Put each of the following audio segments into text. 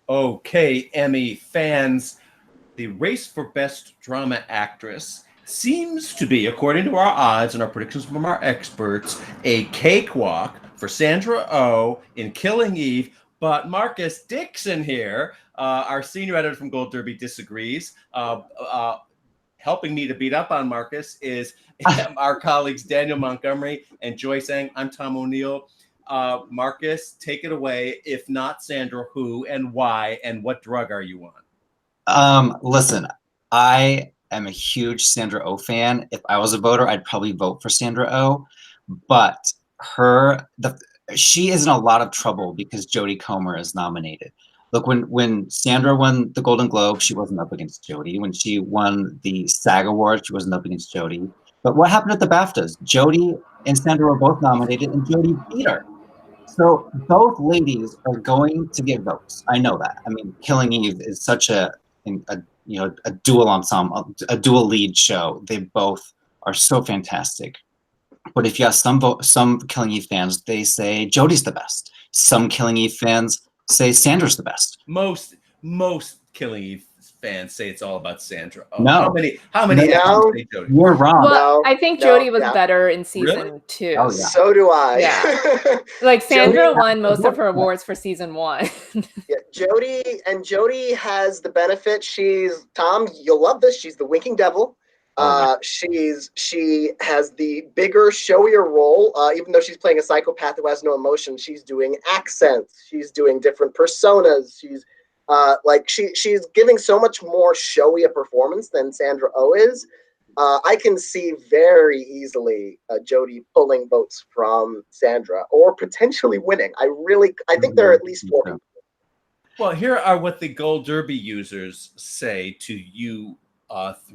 Okay, Emmy fans, the race for Best Drama Actress seems to be, according to our odds and our predictions from our experts, a cakewalk for Sandra Oh in Killing Eve. But Marcus Dixon here, our senior editor from Gold Derby, disagrees. Helping me to beat up on Marcus is our colleagues Daniel Montgomery and Joyce Ang. I'm Tom O'Neill. Marcus, take it away. If not Sandra, who and why and what drug are you on? Listen, I am a huge Sandra Oh fan. If I was a voter, I'd probably vote for Sandra Oh. But she is in a lot of trouble because Jodie Comer is nominated. Look, when Sandra won the Golden Globe, she wasn't up against Jodie. When she won the SAG Award, she wasn't up against Jodie. But what happened at the BAFTAs? Jodie and Sandra were both nominated, and Jodie beat her. So both ladies are going to get votes. I know that. I mean, Killing Eve is such a dual ensemble, a dual lead show. They both are so fantastic. But if you ask some Killing Eve fans, they say Jodie's the best. Some Killing Eve fans say Sandra's the best. Most Killing Eve fans say it's all about Sandra. Oh, no. How many no, say Jodie? You're wrong. Well, I think Jodie was better in season 2. Oh, yeah. So do I. Yeah. Like Sandra won most of her awards for season 1. Yeah, Jodie has the benefit. She's Tom, you'll love this. She's the winking devil. She has the bigger, showier role. Even though she's playing a psychopath who has no emotion, she's doing accents. She's doing different personas. She's she's giving so much more showy a performance than Sandra Oh is. I can see very easily Jodie pulling votes from Sandra or potentially winning. I think there are at least 4 people. Well, here are what the Gold Derby users say to you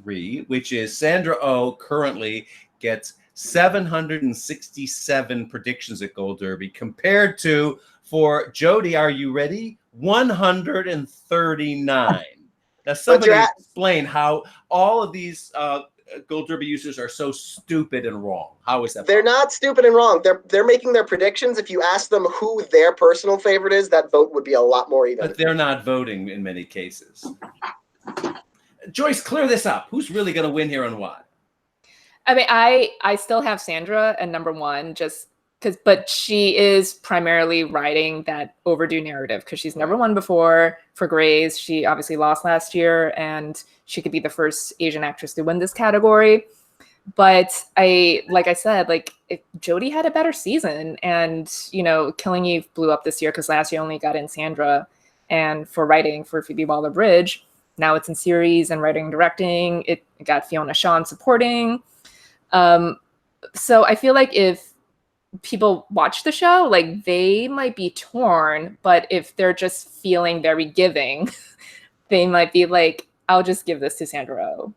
3, which is Sandra Oh currently gets 767 predictions at Gold Derby compared to, for Jodie, are you ready? 139. Now, somebody explain how all of these Gold Derby users are so stupid and wrong. How is that? They're not stupid and wrong. They're making their predictions. If you ask them who their personal favorite is, that vote would be a lot more even. But they're not voting in many cases. Joyce, clear this up. Who's really going to win here and why? I mean, I still have Sandra at number 1 just because, but she is primarily writing that overdue narrative because she's never won before for Grays. She obviously lost last year, and she could be the first Asian actress to win this category. But like I said, if Jodie had a better season, and Killing Eve blew up this year because last year only got in Sandra, and for writing for Phoebe Waller-Bridge. Now it's in series and writing and directing. It got Fiona Shaw supporting. So I feel like if people watch the show, they might be torn, but if they're just feeling very giving, they might be like, I'll just give this to Sandra Oh.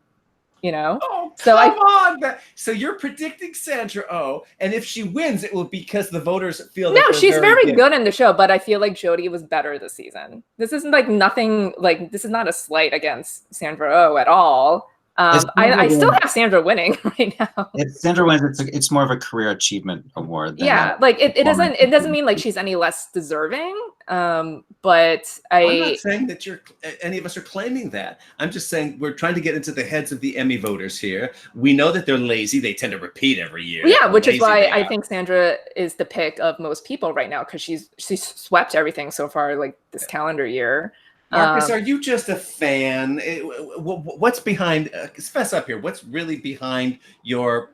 Oh, come on! So you're predicting Sandra Oh, and if she wins, it will be because the voters feel that she's very good in the show, but I feel like Jodie was better this season. This isn't nothing, this is not a slight against Sandra Oh at all. I still have Sandra winning right now. If Sandra wins, it's more of a career achievement award. It doesn't mean she's any less deserving. But I'm not saying that any of us are claiming that. I'm just saying we're trying to get into the heads of the Emmy voters here. We know that they're lazy. They tend to repeat every year. Yeah, which is why I think Sandra is the pick of most people right now because she's swept everything so far this calendar year. Marcus, are you just a fan? What's behind? Fess up here. What's really behind your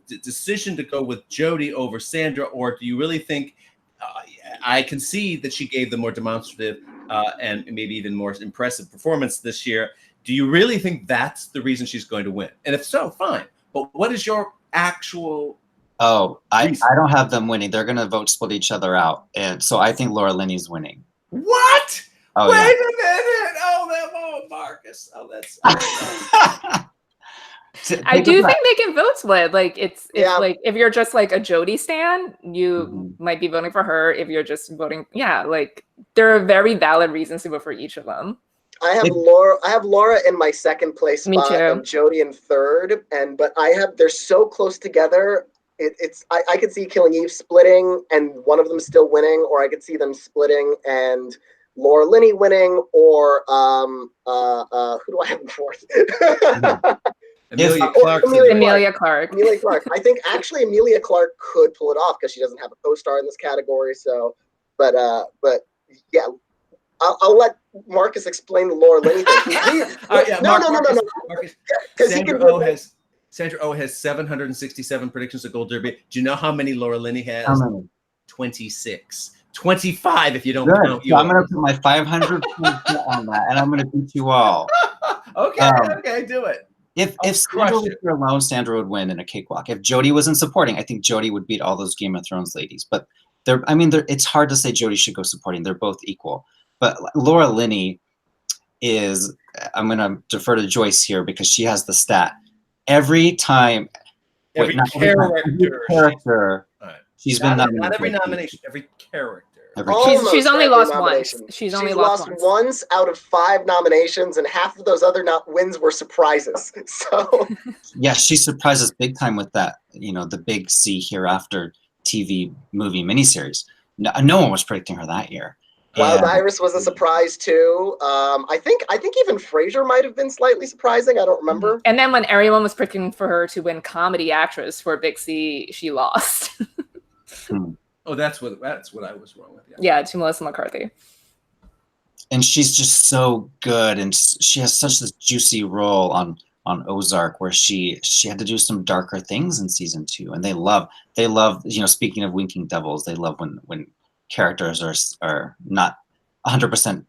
decision to go with Jodie over Sandra, or do you really think? I can see that she gave the more demonstrative and maybe even more impressive performance this year. Do you really think that's the reason she's going to win? And if so, fine. But what is your actual? I don't have them winning. They're going to vote split each other out, and so I think Laura Linney's winning. What? Oh, Wait a minute! Marcus. Oh, that's. I do think they can vote split. If you're just a Jodie stan, you might be voting for her. If you're just voting, there are very valid reasons to vote for each of them. I have Laura in my second place spot and Jodie in third, but they're so close together. I could see Killing Eve splitting and one of them still winning, or I could see them splitting and Laura Linney winning, or who do I have in fourth? Amelia Clark. Amelia Clark. Amelia Clark. I think actually Amelia Clark could pull it off because she doesn't have a co-star in this category. So, but yeah, I'll let Marcus explain the Laura Linney thing. No. Marcus, Because Sandra O has 767 predictions at Gold Derby. Do you know how many Laura Linney has? How many? 26. 25 if you don't Good. count you. So I'm going to put my 500 points on that, and I'm going to beat you all. Okay, do it. If Sandra was here alone, Sandra would win in a cakewalk. If Jodie wasn't supporting, I think Jodie would beat all those Game of Thrones ladies. But it's hard to say Jodie should go supporting. They're both equal. But Laura Linney is, I'm going to defer to Joyce here because she has the stat. Every character, she's been nominated. Not every nomination, every character. She's only lost once. She's only lost once out of 5 nominations, and half of those other wins were surprises. So yeah, she surprised us big time with that. The big C Hereafter TV movie miniseries. No one was predicting her that year. Wild Iris was a surprise too. I think even Frasier might have been slightly surprising. I don't remember. And then when everyone was predicting for her to win comedy actress for Big C, she lost. Oh, that's what I was wrong with. Yeah, to Melissa McCarthy. And she's just so good, and she has such this juicy role on Ozark, where she had to do some darker things in season 2, and they love. Speaking of winking devils, they love when characters are not 100%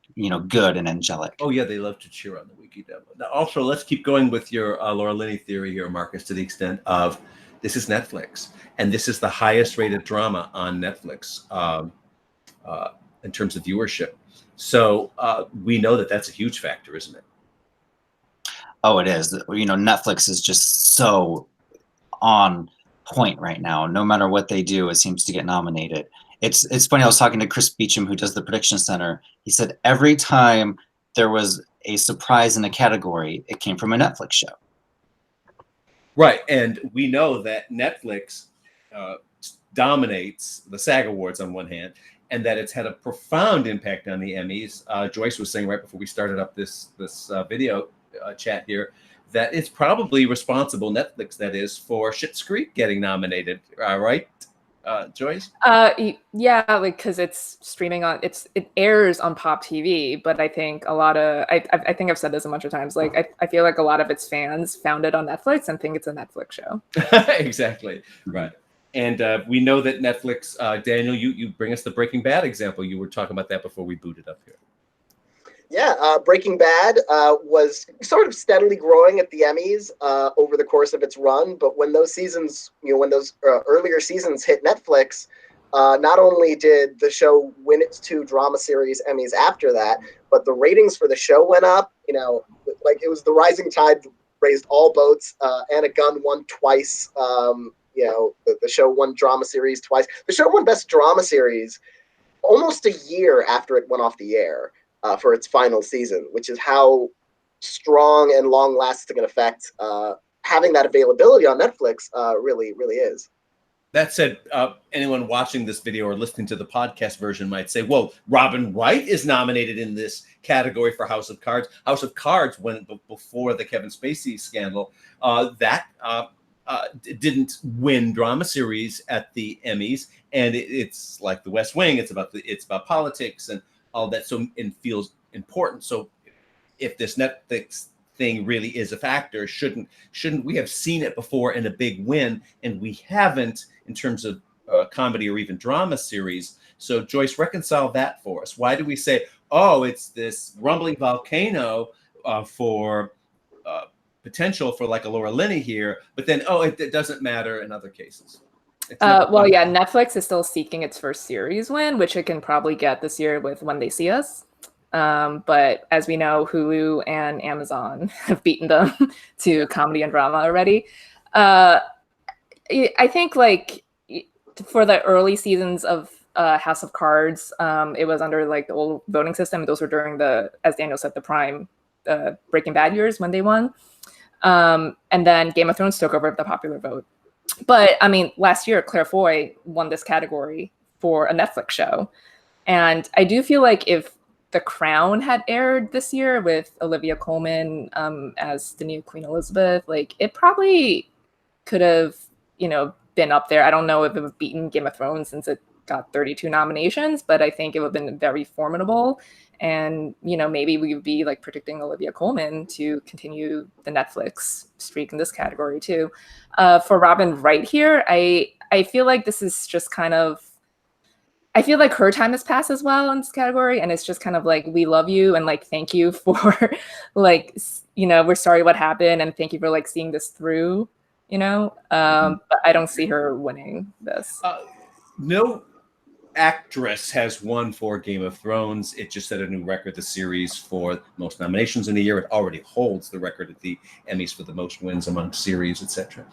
good and angelic. Oh yeah, they love to cheer on the winking devil. Now, also, let's keep going with your Laura Linney theory here, Marcus, to the extent of this is Netflix, and this is the highest rated drama on Netflix in terms of viewership. So we know that that's a huge factor, isn't it? Oh, it is. Netflix is just so on point right now. No matter what they do, it seems to get nominated. It's funny. I was talking to Chris Beecham, who does the Prediction Center. He said every time there was a surprise in a category, it came from a Netflix show. Right, and we know that Netflix dominates the SAG Awards on one hand, and that it's had a profound impact on the Emmys. Joyce was saying right before we started up this video chat here that it's probably responsible, Netflix that is, for Schitt's Creek getting nominated, right? Joyce? Yeah, because it's streaming on it airs on Pop TV, but I think a lot of I think I've said this a bunch of times. Like I feel like a lot of its fans found it on Netflix and think it's a Netflix show. Exactly. Right. And we know that Netflix, Daniel, you bring us the Breaking Bad example. You were talking about that before we booted up here. Yeah, Breaking Bad was sort of steadily growing at the Emmys over the course of its run. But when those seasons, when those earlier seasons hit Netflix, not only did the show win its 2 drama series Emmys after that, but the ratings for the show went up. Like it was the rising tide raised all boats. Anna Gunn won twice. The show won drama series twice. The show won Best Drama Series almost a year after it went off the air. For its final season, which is how strong and long-lasting an effect having that availability on Netflix really, really is. That said, anyone watching this video or listening to the podcast version might say, well, Robin Wright is nominated in this category for House of Cards. House of Cards went before the Kevin Spacey scandal. That didn't win drama series at the Emmys, and it's like The West Wing. It's about politics and all that, so it feels important. So if this Netflix thing really is a factor, shouldn't we have seen it before in a big win? And we haven't in terms of comedy or even drama series. So Joyce, reconcile that for us. Why do we say, oh, it's this rumbling volcano for potential for like a Laura Linney here, but then, oh, it doesn't matter in other cases? Netflix is still seeking its first series win, which it can probably get this year with When They See Us. But as we know, Hulu and Amazon have beaten them to comedy and drama already. I think like for the early seasons of House of Cards, it was under like the old voting system. Those were during as Daniel said, the prime Breaking Bad years when they won. And then Game of Thrones took over the popular vote. But I mean, last year, Claire Foy won this category for a Netflix show. And I do feel like if The Crown had aired this year with Olivia Colman as the new Queen Elizabeth, like it probably could have, been up there. I don't know if it would have beaten Game of Thrones since it got 32 nominations, but I think it would have been very formidable. And, maybe we would be like predicting Olivia Colman to continue the Netflix streak in this category too. For Robin Wright here, I feel like this is just kind of, I feel like her time has passed as well in this category. And it's just kind of like, we love you and like, thank you for like, we're sorry what happened. And thank you for like seeing this through, but I don't see her winning this. No actress has won for Game of Thrones. It just set a new record, the series, for most nominations in a year. It already holds the record at the Emmys for the most wins among series, etc.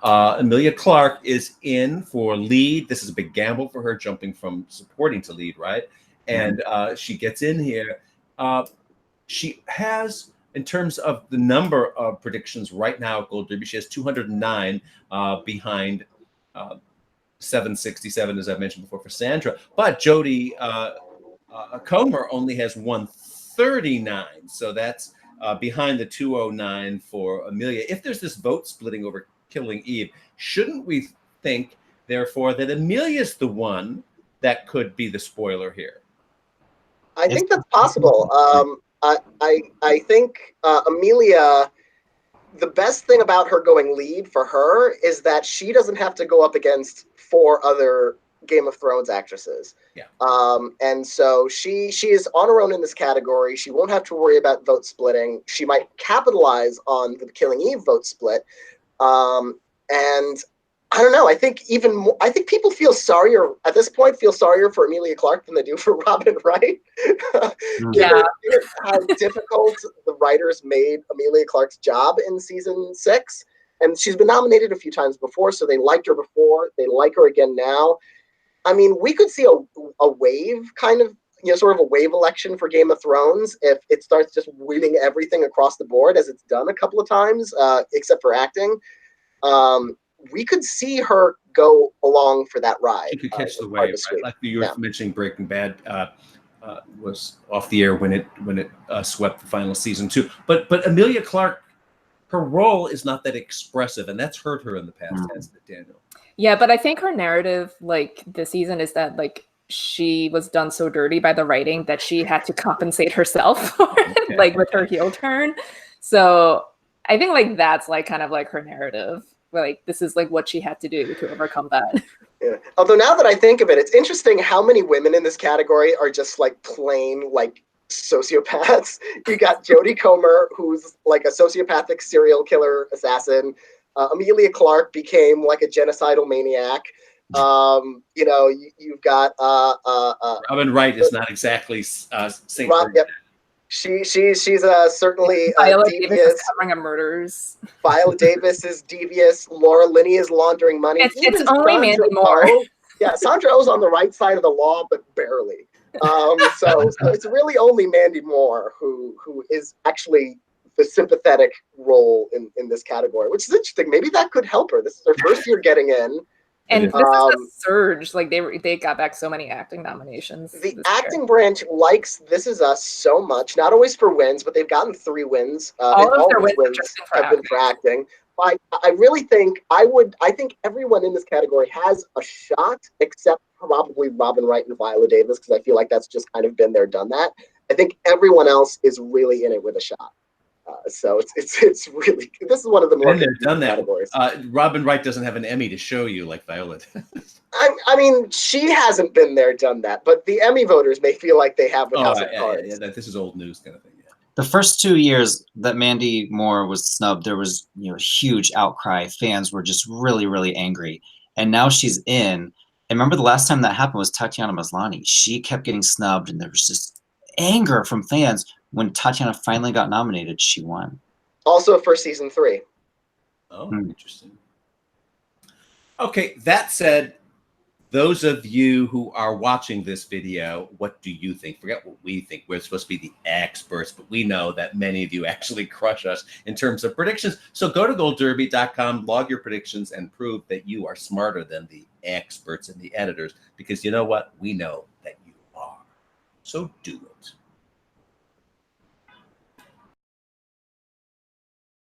Emilia Clarke is in for lead. This is a big gamble for her, jumping from supporting to lead, right? And she gets in here. She has, in terms of the number of predictions right now at Gold Derby, she has 209 behind 767, as I mentioned before, for Sandra. But Jodie Comer only has 139. So that's behind the 209 for Emilia. If there's this vote splitting over Killing Eve, shouldn't we think, therefore, that Emilia's the one that could be the spoiler here? I think that's possible. I think Emilia, the best thing about her going lead for her is that she doesn't have to go up against 4 other Game of Thrones actresses. Yeah. And so she is on her own in this category. She won't have to worry about vote splitting. She might capitalize on the Killing Eve vote split. And I don't know. I think even more, I think people feel sorrier at this point, feel sorrier for Emilia Clarke than they do for Robin Wright. Yeah. How difficult the writers made Emilia Clarke's job in season 6. And she's been nominated a few times before, so they liked her before. They like her again now. I mean, we could see a wave kind of, sort of a wave election for Game of Thrones if it starts just winning everything across the board, as it's done a couple of times, except for acting. We could see her go along for that ride. She could catch the wave, right? Like you were mentioning, Breaking Bad was off the air when it swept the final season too. But Emilia Clarke, her role is not that expressive, and that's hurt her in the past, hasn't it, Daniel? Yeah, but I think her narrative, like this season, is that like she was done so dirty by the writing that she had to compensate herself for it, like with her heel turn. So I think like that's like kind of like her narrative. Like this is like what she had to do to overcome that. Yeah. Although now that I think of it, it's interesting how many women in this category are just like plain like sociopaths. You got Jodie Comer, who's like a sociopathic serial killer assassin. Emilia Clarke became like a genocidal maniac. You've got Robin Wright is not exactly Saint. Yep. She's certainly Viola devious. Davis is covering up murders. Viola Davis is devious. Laura Linney is laundering money. It's only Mandy Moore. Yeah, Sandra Oh's on the right side of the law, but barely. So it's really only Mandy Moore who is actually the sympathetic role in this category, which is interesting. Maybe that could help her. This is her first year getting in. And this is a surge. Like they got back so many acting nominations. The acting branch likes This Is Us so much. Not always for wins, but they've gotten 3 wins. All of their wins have been for acting. I really think I think everyone in this category has a shot, except probably Robin Wright and Viola Davis, because I feel like that's just kind of been there, done that. I think everyone else is really in it with a shot. So it's really, this is one of the more categories. Robin Wright doesn't have an Emmy to show you like Viola does. I mean, she hasn't been there, done that, but the Emmy voters may feel like they have with House of Cards. Yeah, this is old news kind of thing. Yeah. The first 2 years that Mandy Moore was snubbed, there was huge outcry. Fans were just really, really angry. And now she's in. And remember the last time that happened was Tatiana Maslany. She kept getting snubbed, and there was just anger from fans. When Tatiana finally got nominated, she won. Also for season 3. Oh, interesting. Okay, that said, those of you who are watching this video, what do you think? Forget what we think. We're supposed to be the experts, but we know that many of you actually crush us in terms of predictions. So go to goldderby.com, log your predictions, and prove that you are smarter than the experts and the editors, because you know what? We know that you are. So do it.